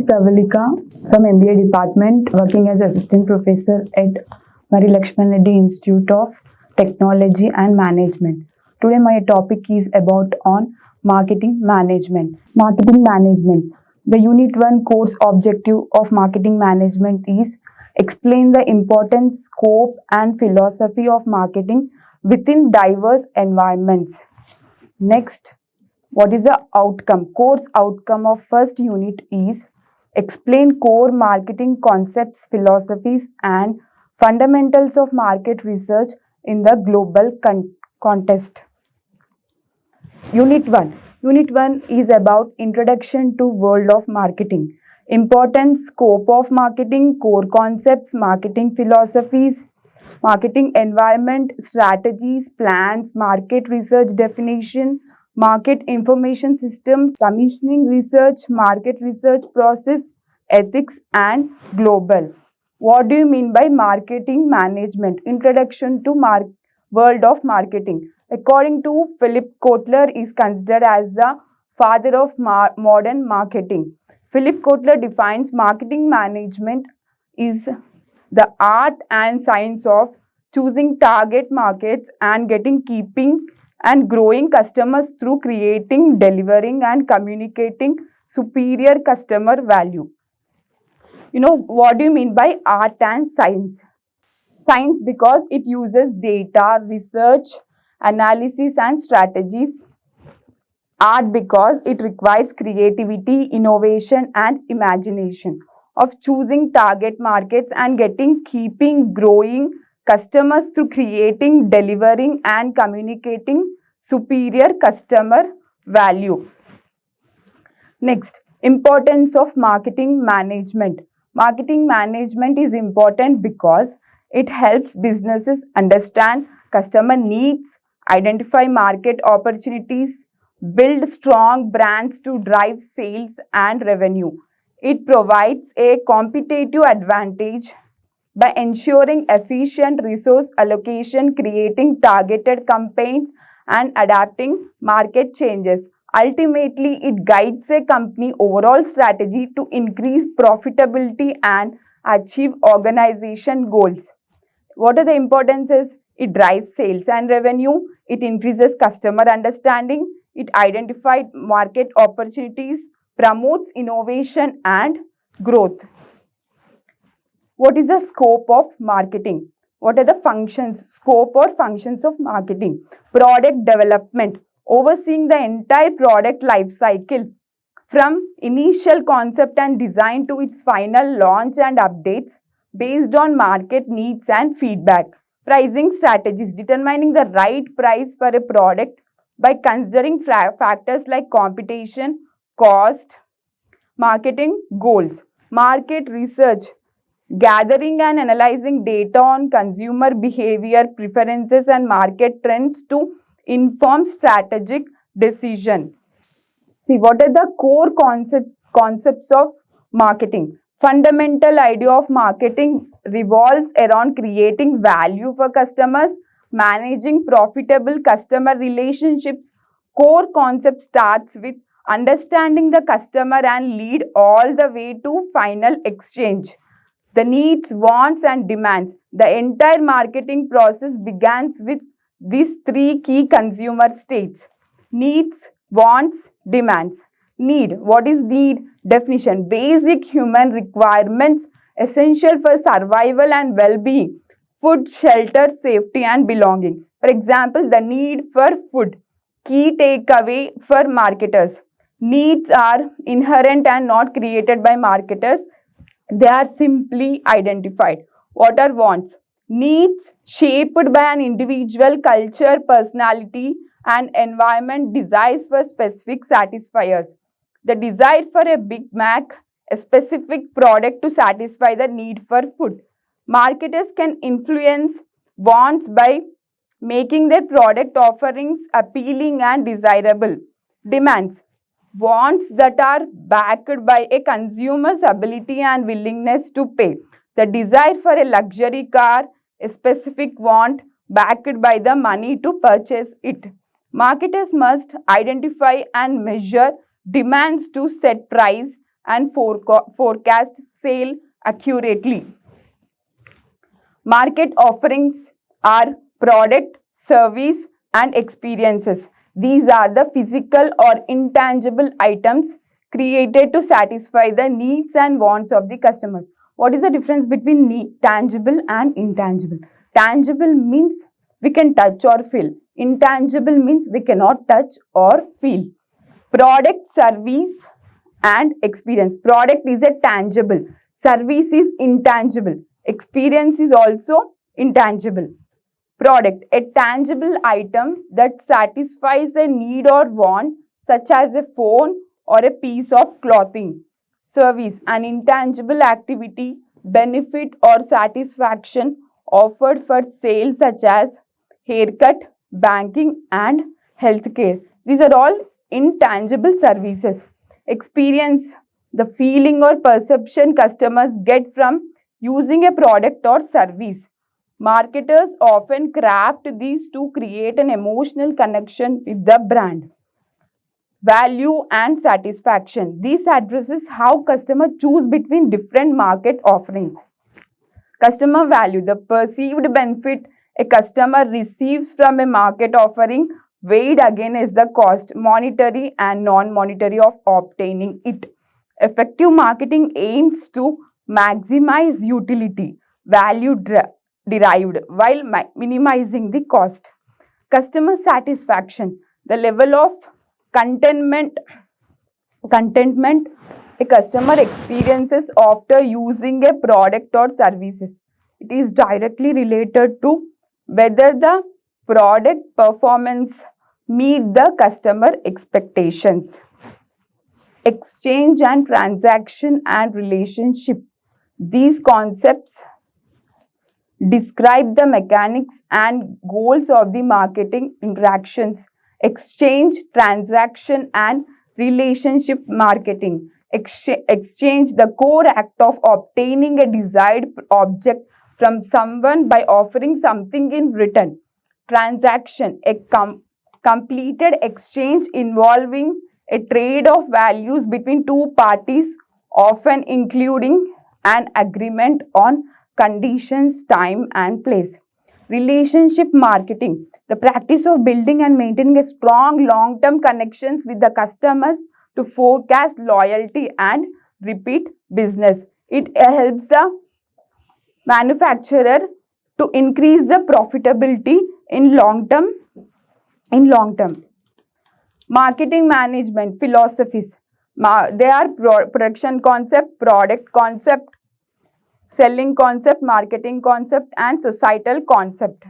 Pravalika from MBA department, working as assistant professor at Marri Reddy Institute of Technology and Management. Today my topic is about on marketing management. Marketing management. The Unit 1 course objective of marketing management is explain the important scope and philosophy of marketing within diverse environments. Next, what is the outcome? Course outcome of first unit is explain core marketing concepts, philosophies, and fundamentals of market research in the global context. Unit 1. Unit 1 is about introduction to world of marketing. Important scope of marketing, core concepts, marketing philosophies, marketing environment, strategies, plans, market research definition, market information system, commissioning research, market research process, ethics, and global. What do you mean by marketing management? Introduction to world of marketing. According to Philip Kotler, is considered as the father of modern marketing. Philip Kotler defines marketing management is the art and science of choosing target markets and keeping and growing customers through creating, delivering, and communicating superior customer value. What do you mean by art and science? Science because it uses data, research, analysis, and strategies. Art because it requires creativity, innovation, and imagination of choosing target markets and keeping, growing customers through creating, delivering, and communicating superior customer value. Next, importance of marketing management. Marketing management is important because it helps businesses understand customer needs, identify market opportunities, build strong brands to drive sales and revenue. It provides a competitive advantage by ensuring efficient resource allocation, creating targeted campaigns, and adapting market changes. Ultimately, it guides a company overall strategy to increase profitability and achieve organization goals. What are the importances? It drives sales and revenue. It increases customer understanding. It identifies market opportunities, promotes innovation and growth. What is the scope of marketing? What are the functions, scope or functions of marketing? Product development, overseeing the entire product life cycle from initial concept and design to its final launch and updates based on market needs and feedback. Pricing strategies, determining the right price for a product by considering factors like competition, cost, marketing goals. Market research, gathering and analyzing data on consumer behavior, preferences, and market trends to inform strategic decision. See, what are the core concepts of marketing? Fundamental idea of marketing revolves around creating value for customers, managing profitable customer relationships. Core concept starts with understanding the customer and lead all the way to final exchange. The needs, wants, and demands. The entire marketing process begins with these three key consumer states: needs, wants, demands. Need. What is need? Definition: basic human requirements essential for survival and well-being. Food, shelter, safety, and belonging. For example, the need for food. Key takeaway for marketers. Needs are inherent and not created by marketers. They are simply identified. What are wants? Needs shaped by an individual culture, personality, and environment, desires for specific satisfiers. The desire for a Big Mac, a specific product to satisfy the need for food. Marketers can influence wants by making their product offerings appealing and desirable. Demands. Wants that are backed by a consumer's ability and willingness to pay. The desire for a luxury car, a specific want backed by the money to purchase it. Marketers must identify and measure demands to set price and forecast sale accurately. Market offerings are product, service, and experiences. These are the physical or intangible items created to satisfy the needs and wants of the customer. What is the difference between tangible and intangible? Tangible means we can touch or feel. Intangible means we cannot touch or feel. Product, service, and experience. Product is a tangible. Service is intangible. Experience is also intangible. Product, a tangible item that satisfies a need or want, such as a phone or a piece of clothing. Service, an intangible activity, benefit or satisfaction offered for sale, such as haircut, banking, and healthcare. These are all intangible services. Experience, the feeling or perception customers get from using a product or service. Marketers often craft these to create an emotional connection with the brand. Value and satisfaction. This addresses how customers choose between different market offerings. Customer value, the perceived benefit a customer receives from a market offering weighed against the cost, monetary and non-monetary, of obtaining it. Effective marketing aims to maximize utility, value derived, while minimizing the cost. Customer satisfaction, the level of contentment a customer experiences after using a product or services. It is directly related to whether the product performance meet the customer expectations. Exchange and transaction and relationship. These concepts describe the mechanics and goals of the marketing interactions. Exchange, transaction, and relationship marketing. Exchange, the core act of obtaining a desired object from someone by offering something in return. Transaction, a completed exchange involving a trade of values between two parties, often including an agreement on conditions, time, and place. Relationship marketing, the practice of building and maintaining a strong long-term connections with the customers to forecast loyalty and repeat business. It helps the manufacturer to increase the profitability in long term. Marketing management philosophies. They are production concept, product concept, selling concept, marketing concept, and societal concept.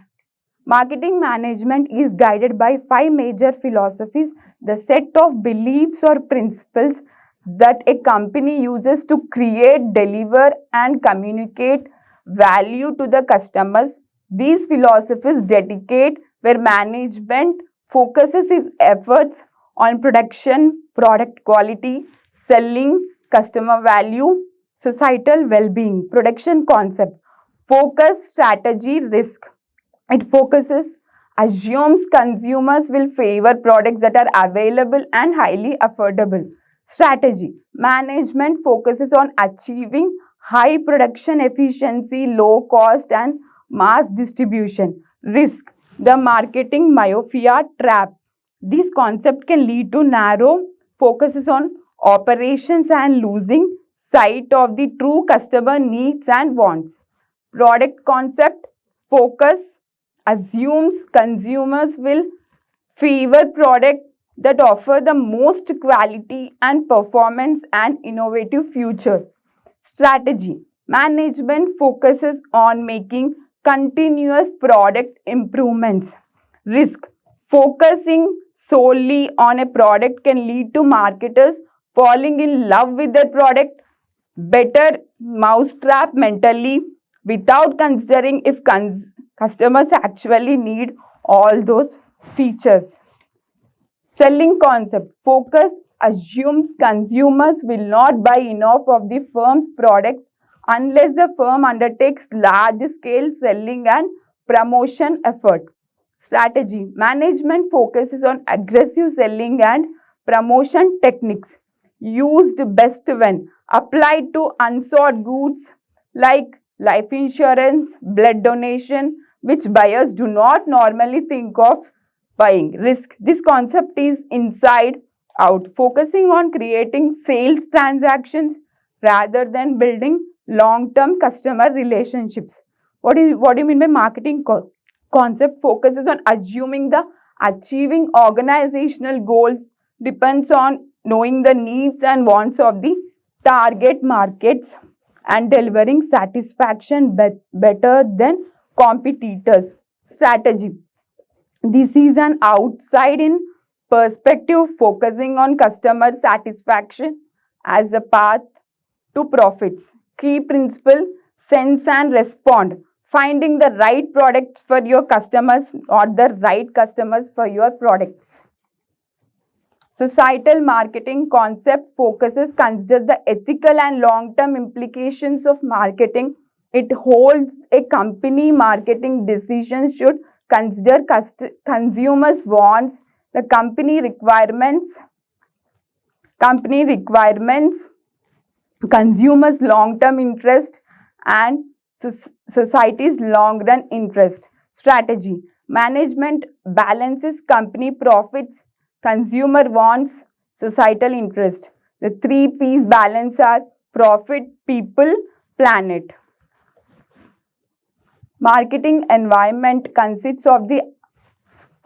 Marketing management is guided by 5 major philosophies, the set of beliefs or principles that a company uses to create, deliver, and communicate value to the customers. These philosophies dedicate where management focuses its efforts on production, product quality, selling, customer value, societal well-being. Production concept, focus, strategy, risk. It focuses, assumes consumers will favor products that are available and highly affordable. Strategy, management focuses on achieving high production efficiency, low cost, and mass distribution. Risk, the marketing myopia trap. This concept can lead to narrow focuses on operations and losing sight of the true customer needs and wants. Product concept, focus, assumes consumers will favor products that offer the most quality and performance and innovative future. Strategy, management focuses on making continuous product improvements. Risk, focusing solely on a product can lead to marketers falling in love with their product, better mousetrap mentally, without considering if customers actually need all those features. Selling concept, focus, assumes consumers will not buy enough of the firm's products unless the firm undertakes large scale selling and promotion effort. Strategy, management focuses on aggressive selling and promotion techniques. used best when applied to unsought goods like life insurance, blood donation, which buyers do not normally think of buying. Risk. This concept is inside out, focusing on creating sales transactions rather than building long-term customer relationships. What do you mean by marketing concept? Focuses on assuming the achieving organizational goals depends on knowing the needs and wants of the target markets and delivering satisfaction better than competitors. Strategy. This is an outside in perspective, focusing on customer satisfaction as a path to profits. Key principle: sense and respond. Finding the right products for your customers, not the right customers for your products. Societal marketing concept focuses considers the ethical and long-term implications of marketing. It holds a company marketing decision should consider consumers' wants, the company requirements, consumers' long-term interest, and society's long-run interest. Strategy. Management balances company profits, consumer wants, societal interest. The three P's balance are profit, people, planet. Marketing environment consists of the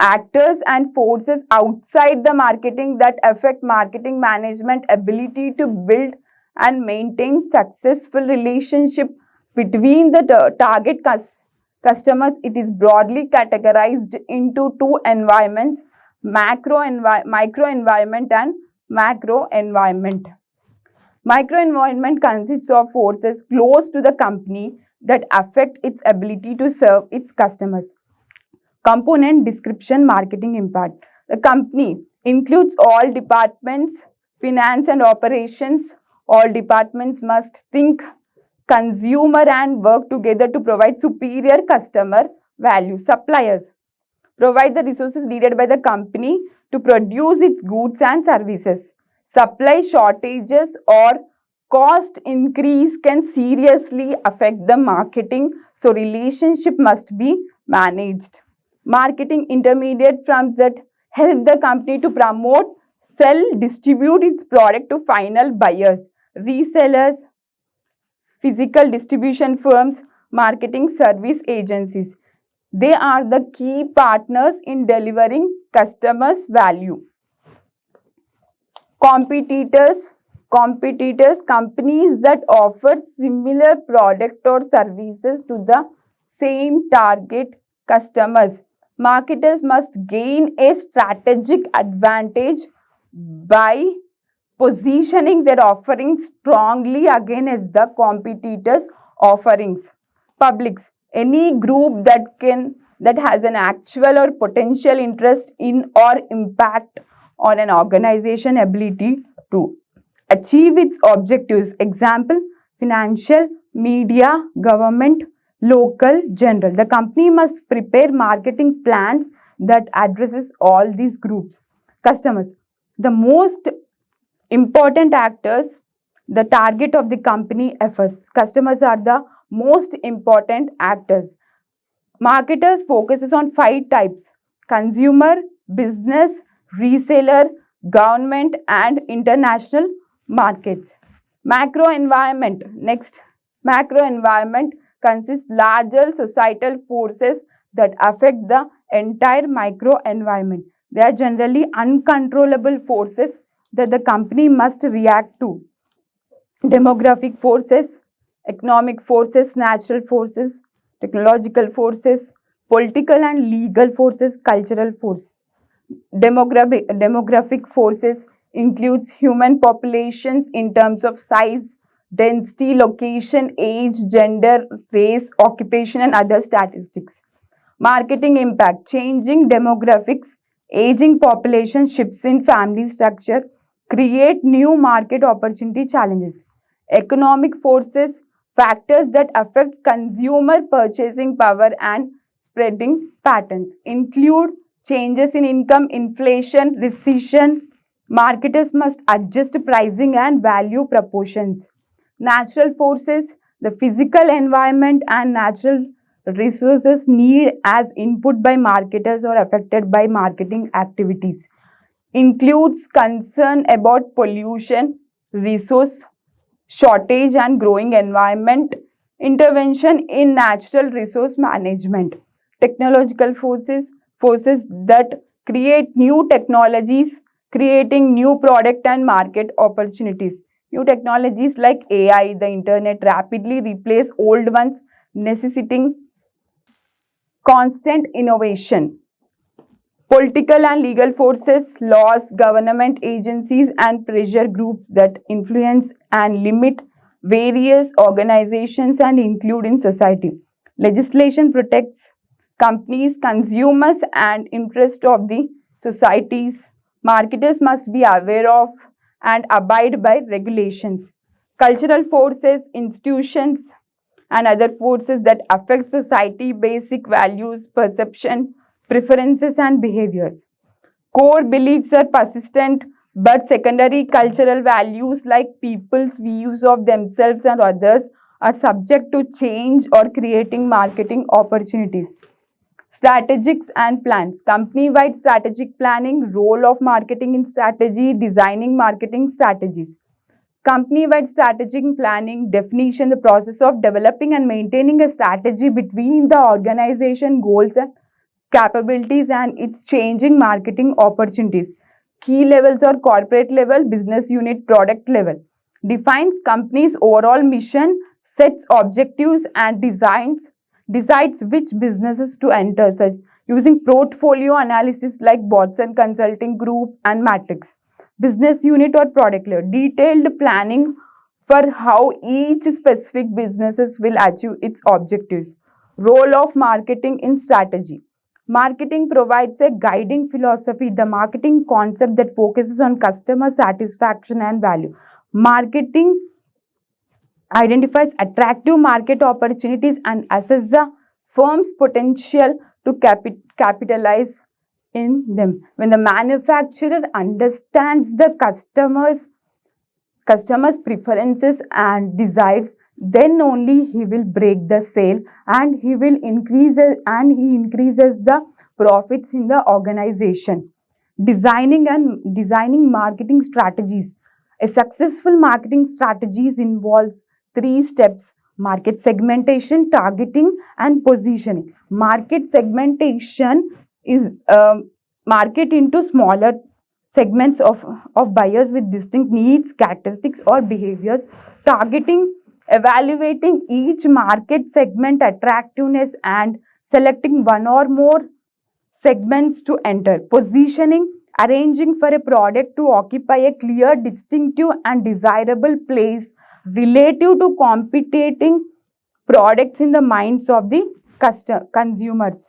actors and forces outside the marketing that affect marketing management ability to build and maintain successful relationship between the target customers. It is broadly categorized into two environments: micro environment and macro environment. Micro environment consists of forces close to the company that affect its ability to serve its customers. Component description: marketing impact. The company includes all departments, finance and operations. All departments must think consumer and work together to provide superior customer value. Suppliers provide the resources needed by the company to produce its goods and services. Supply shortages or cost increase can seriously affect the marketing, so relationship must be managed. Marketing intermediate firms that help the company to promote, sell, distribute its product to final buyers, resellers, physical distribution firms, marketing service agencies. They are the key partners in delivering customers' value. Competitors, companies that offer similar product or services to the same target customers. Marketers must gain a strategic advantage by positioning their offerings strongly against the competitors' offerings. Publics, any group that has an actual or potential interest in or impact on an organization ability to achieve its objectives. Example: financial, media, government, local, general. The company must prepare marketing plans that addresses all these groups. Customers, the most important actors, the target of the company efforts. Customers are the most important actors. Marketers focuses on 5 types: consumer, business, reseller, government, and international markets. Macro environment. Next, macro environment consists larger societal forces that affect the entire micro environment. They are generally uncontrollable forces that the company must react to. Demographic forces, economic forces, natural forces, technological forces, political and legal forces, cultural forces. Demographic forces includes human populations in terms of size, density, location, age, gender, race, occupation, and other statistics. Marketing impact: changing demographics, aging population, shifts in family structure create new market opportunity challenges. Economic forces, factors that affect consumer purchasing power and spreading patterns include changes in income, inflation, recession, Marketers must adjust pricing and value proportions. Natural forces, the physical environment and natural resources need as input by marketers or affected by marketing activities. Includes concern about pollution, resource shortage and growing environment, intervention in natural resource management, technological forces that create new technologies, creating new product and market opportunities. New technologies like AI, the internet rapidly replace old ones, necessitating constant innovation. Political and legal forces, laws, government agencies, and pressure groups that influence and limit various organizations and include in society. Legislation protects companies, consumers, and interest of the societies. Marketers must be aware of and abide by regulations. Cultural forces, institutions, and other forces that affect society, basic values, perception, preferences, and behaviors. Core beliefs are persistent, but secondary cultural values like people's views of themselves and others are subject to change or creating marketing opportunities. Strategics and plans. Company wide strategic planning, role of marketing in strategy, designing marketing strategies. Company wide strategic planning definition, the process of developing and maintaining a strategy between the organization goals and capabilities and its changing marketing opportunities. Key levels or corporate level, business unit, product level. Defines company's overall mission, sets objectives and decides which businesses to enter, such using portfolio analysis like Boston Consulting Group and Matrix. Business unit or product level. Detailed planning for how each specific businesses will achieve its objectives. Role of marketing in strategy. Marketing provides a guiding philosophy, the marketing concept that focuses on customer satisfaction and value. Marketing identifies attractive market opportunities and assess the firm's potential to capitalize in them. When the manufacturer understands the customers preferences and desires, then only he will break the sale and he increases the profits in the organization. Designing marketing strategies. A successful marketing strategies involves three steps: market segmentation, targeting, and positioning. Market segmentation is market into smaller segments of buyers with distinct needs, characteristics, or behaviors. Targeting, evaluating each market segment attractiveness and selecting one or more segments to enter. Positioning, arranging for a product to occupy a clear, distinctive, and desirable place relative to competing products in the minds of the consumers.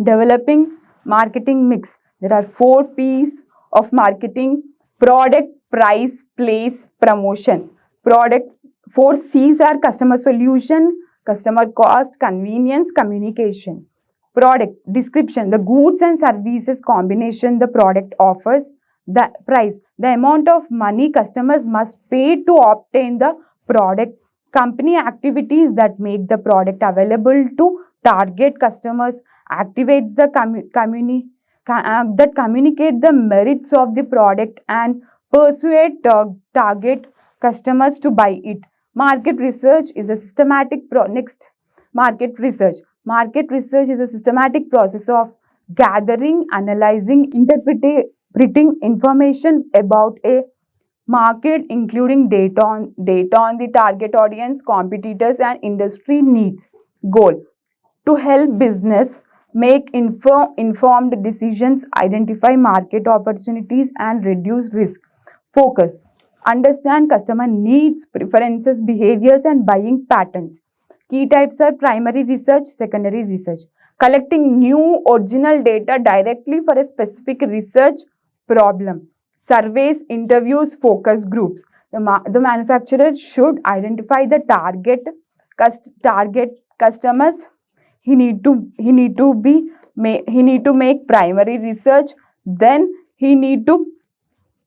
Developing marketing mix. There are 4 P's of marketing: product, price, place, promotion. Product, 4 C's are customer solution, customer cost, convenience, communication. Product description, the goods and services combination the product offers. The price, the amount of money customers must pay to obtain the product. Company activities that make the product available to target customers, activates the that communicate the merits of the product and persuade target customers to buy it. Market research is a systematic next. Market research. Market research is a systematic process of gathering, analyzing, interpreting information about a market, including data on the target audience, competitors, and industry needs. Goal: to help business make informed decisions, identify market opportunities, and reduce risk. Focus: understand customer needs, preferences, behaviors, and buying patterns. Key types are primary research, secondary research. Collecting new original data directly for a specific research problem. Surveys, interviews, focus groups. The manufacturer should identify the target customers. He need to make primary research. Then he need to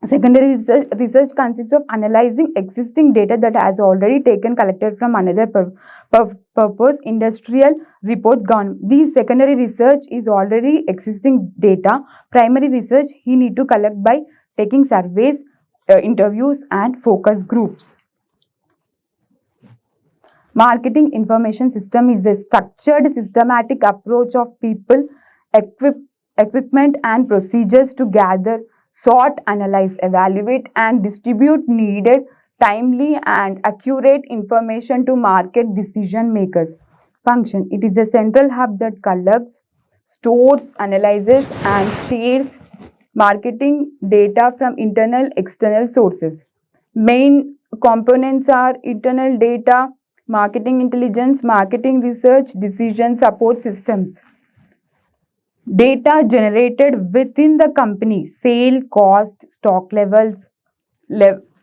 Secondary research consists of analyzing existing data that has already taken collected from another purpose, industrial reports gone. These secondary research is already existing data. Primary research he need to collect by taking surveys, interviews and focus groups. Marketing information system is a structured, systematic approach of people, equipment, and procedures to gather, sort, analyze, evaluate, and distribute needed, timely, and accurate information to market decision makers. Function: it is a central hub that collects, stores, analyzes, and shares marketing data from internal external sources. Main components are internal data, marketing intelligence, marketing research, decision support systems. Data generated within the company, sale, cost, stock levels,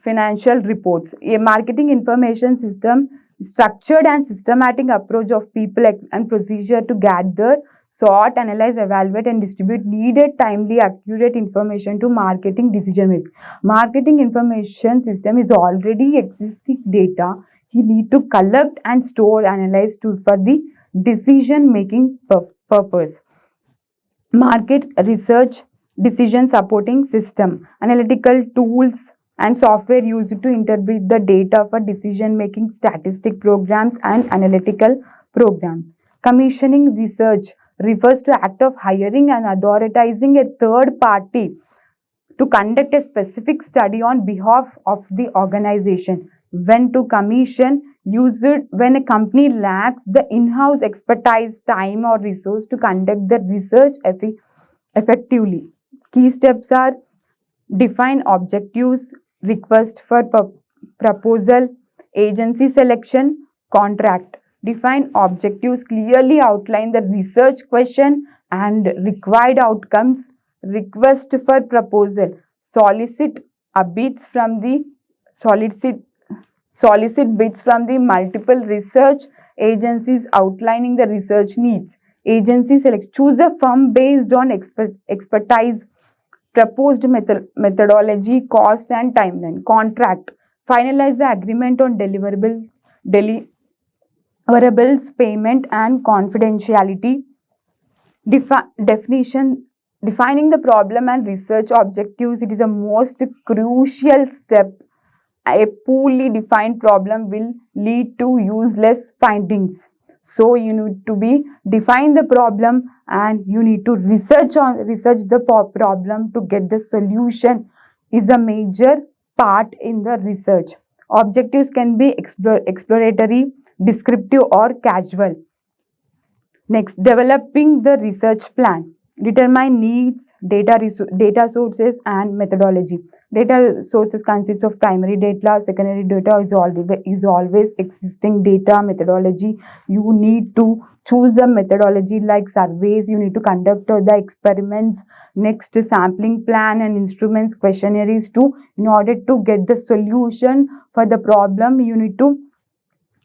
financial reports. A marketing information system structured and systematic approach of people and procedure to gather, sort, analyze, evaluate, and distribute needed, timely, accurate information to marketing decision making. Marketing information system is already existing data. You need to collect and store, analyze for the decision making purpose. Market research decision supporting system, analytical tools and software used to interpret the data for decision making, statistic programs and analytical programs. Commissioning research refers to act of hiring and authorizing a third party to conduct a specific study on behalf of the organization. When to commission, use it when a company lacks the in-house expertise, time or resource to conduct the research effectively. Key steps are: define objectives, request for proposal, agency selection, contract. Define objectives, clearly outline the research question and required outcomes, request for proposal, solicit bids from the solicit solicit bids from the multiple research agencies outlining the research needs. Agency select, choose a firm based on expertise, proposed methodology, cost and timeline. Contract, finalize the agreement on deliverables, payment and confidentiality. Definition, defining the problem and research objectives, it is the most crucial step. A poorly defined problem will lead to useless findings. So you need to be define the problem and you need to research the problem to get the solution is a major part in the research. Objectives can be exploratory, descriptive or casual. Next, developing the research plan. Determine needs, data sources and methodology. Data sources consists of primary data, secondary data is always existing data. Methodology, you need to choose a methodology like surveys, you need to conduct the experiments. Next, sampling plan and instruments, questionnaires too. In order to get the solution for the problem, you need to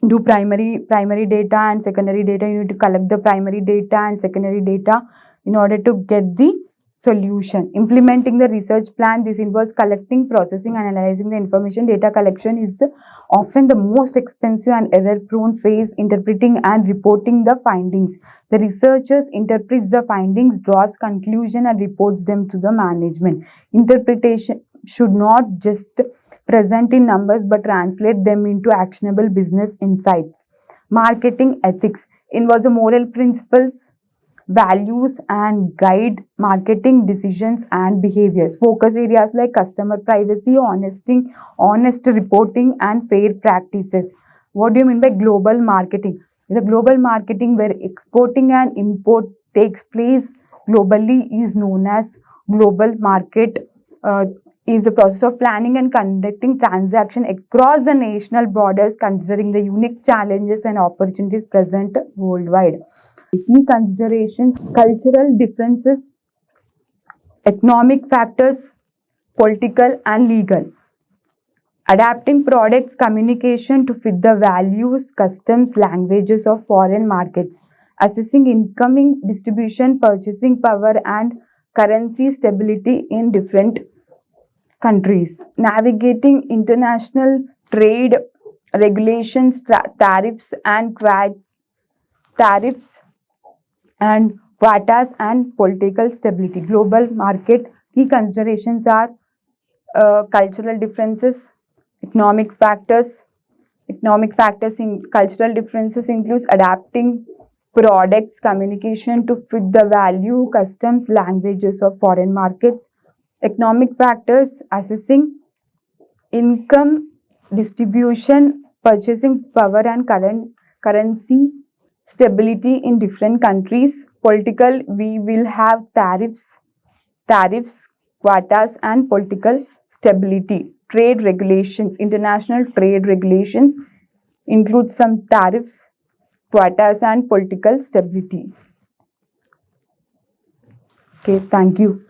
do primary data and secondary data. You need to collect the primary data and secondary data in order to get the solution. Implementing the research plan, this involves collecting, processing and analyzing the information. Data collection is often the most expensive and error prone phase. Interpreting and reporting the findings, the researchers interprets the findings, draws conclusion and reports them to the management. Interpretation should not just present in numbers but translate them into actionable business insights. Marketing ethics involves the moral principles, values and guide marketing decisions and behaviors. Focus areas like customer privacy, honest reporting and fair practices. What do you mean by global marketing? The global marketing where exporting and import takes place globally is known as global market. Is the process of planning and conducting transactions across the national borders, considering the unique challenges and opportunities present worldwide. Key considerations: cultural differences, economic factors, political and legal. Adapting products communication to fit the values, customs, languages of foreign markets. Assessing incoming distribution, purchasing power and currency stability in different countries. Navigating international trade regulations, tariffs and tariffs and quotas and political stability. Global market key considerations are cultural differences, economic factors. Economic factors in cultural differences includes adapting products, communication to fit the value, customs, languages of foreign markets. Economic factors assessing income distribution, purchasing power and currency stability in different countries. Political, we will have tariffs, quotas, and political stability. Trade regulations, international trade regulations include some tariffs, quotas, and political stability. Okay, thank you.